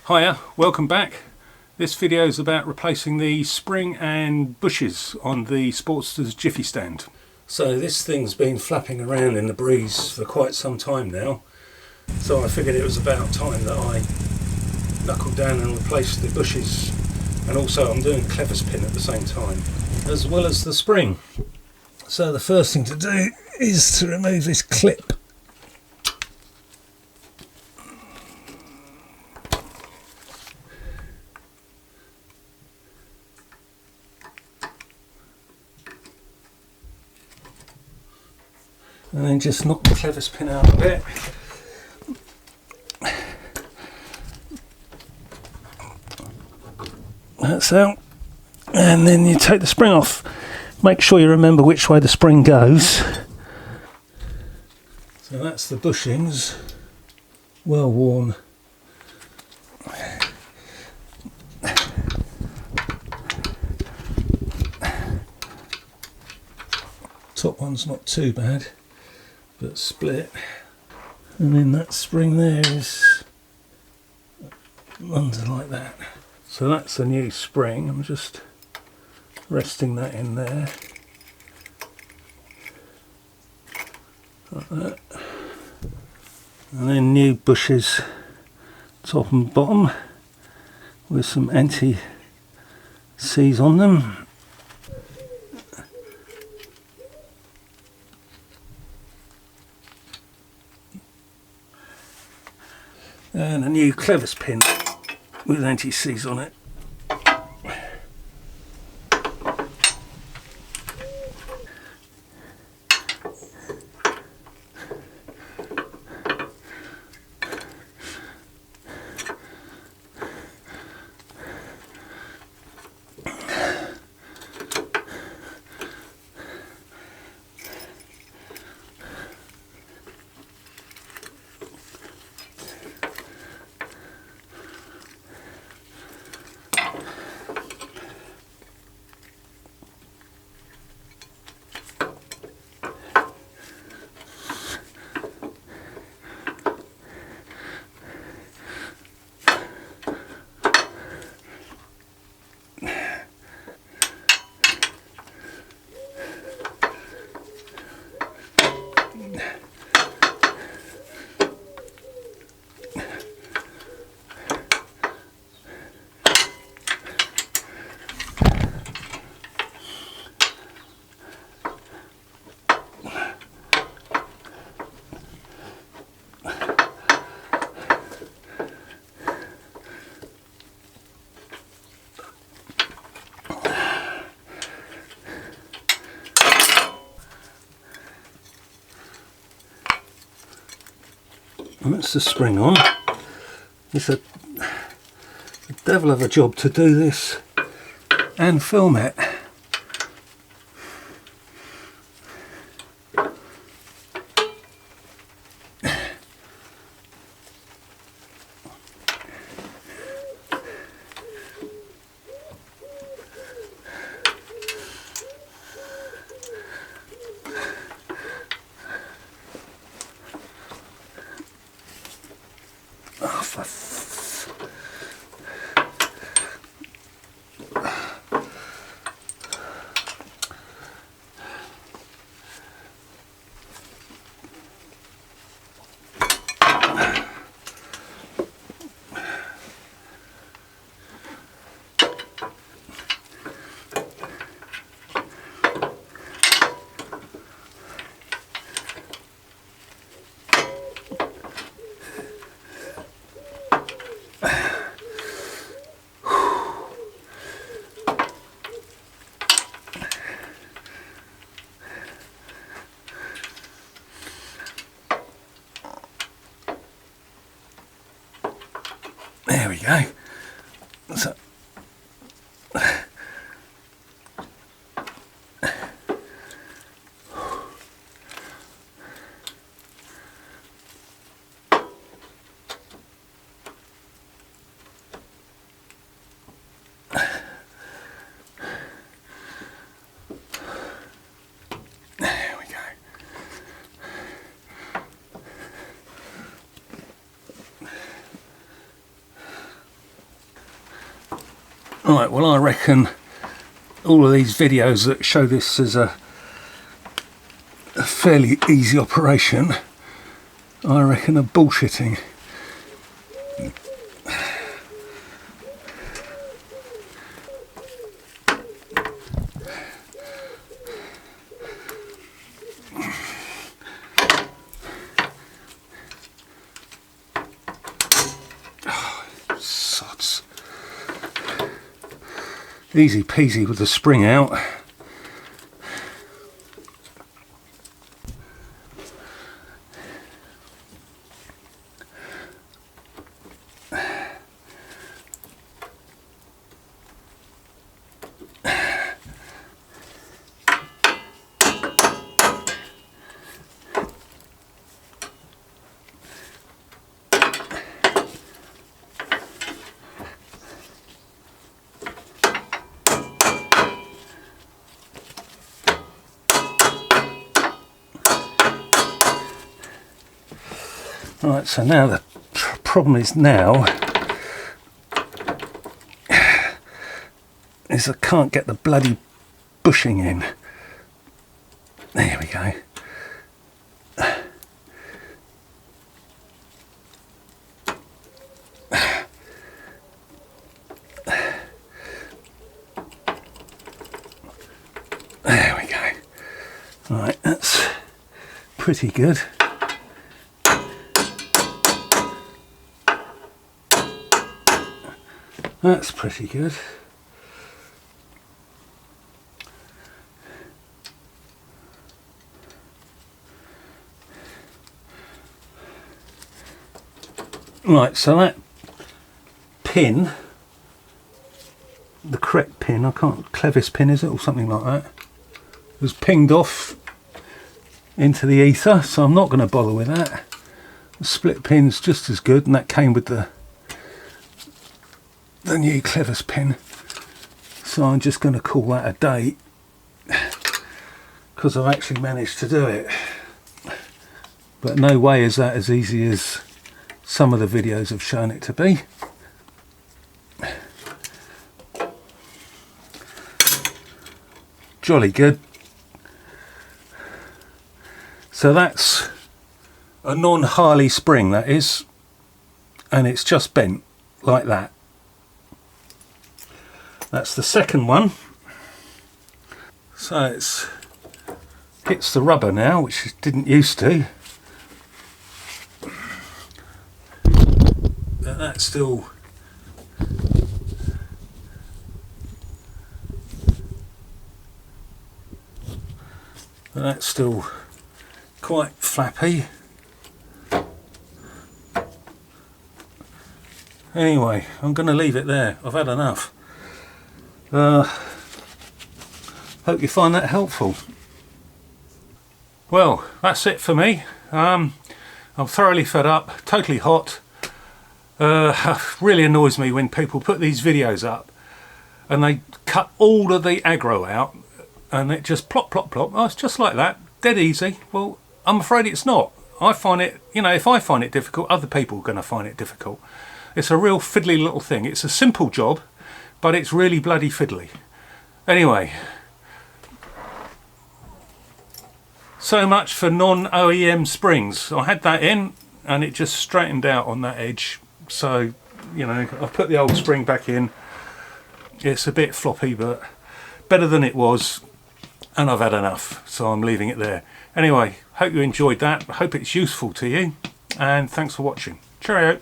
Hiya, welcome back. This video is about replacing the spring and bushes on the Sportsters Jiffy stand. So this thing's been flapping around in the breeze for quite some time now, so I figured it was about time that I knuckled down and replaced the bushes, and also I'm doing clevis pin at the same time, as well as the spring. So the first thing to do is to remove this clip. And then just knock the clevis pin out a bit. That's out. And then you take the spring off. Make sure you remember which way the spring goes. So that's the bushings. Well worn. Top one's not too bad, but split. And then that spring there is under like that. So that's a new spring. I'm just resting that in there. Like that. And then new bushes top and bottom with some anti-seize on them. And a new clevis pin with anti-seize on it. And that's the spring on. It's a devil of a job to do this and film it. There we go. So, Right, well, I reckon all of these videos that show this as a fairly easy operation, I reckon are bullshitting. Sods. Easy peasy with the spring out. Right, so now the problem is is I can't get the bloody bushing in. There we go. There we go. Right, that's pretty good. That's pretty good. Right, so that pin, the correct pin, I can't, clevis pin is it, or something like that, was pinged off into the ether, so I'm not going to bother with that. The split pin's just as good, and that came with the new clevis pin, so I'm just going to call that a day because I've actually managed to do it. But no way is that as easy as some of the videos have shown it to be. Jolly good. So that's a non-Harley spring, that is, and it's just bent like that. That's the second one. So it's hits the rubber now, which it didn't used to. But that's still quite flappy. Anyway, I'm going to leave it there. I've had enough. Hope you find that helpful. Well, that's it for me. I'm thoroughly fed up, totally hot. Really annoys me when people put these videos up and they cut all of the aggro out and it just plop plop plop. Oh, it's just like that, dead easy. Well, I'm afraid it's not. I find it, you know, if I find it difficult, other people are going to find it difficult. It's a real fiddly little thing. It's a simple job, but it's really bloody fiddly. Anyway, so much for non-OEM springs. I had that in and it just straightened out on that edge. So, you know, I've put the old spring back in. It's a bit floppy, but better than it was, and I've had enough, so I'm leaving it there. Anyway, hope you enjoyed that. I hope it's useful to you, and thanks for watching. Cheerio.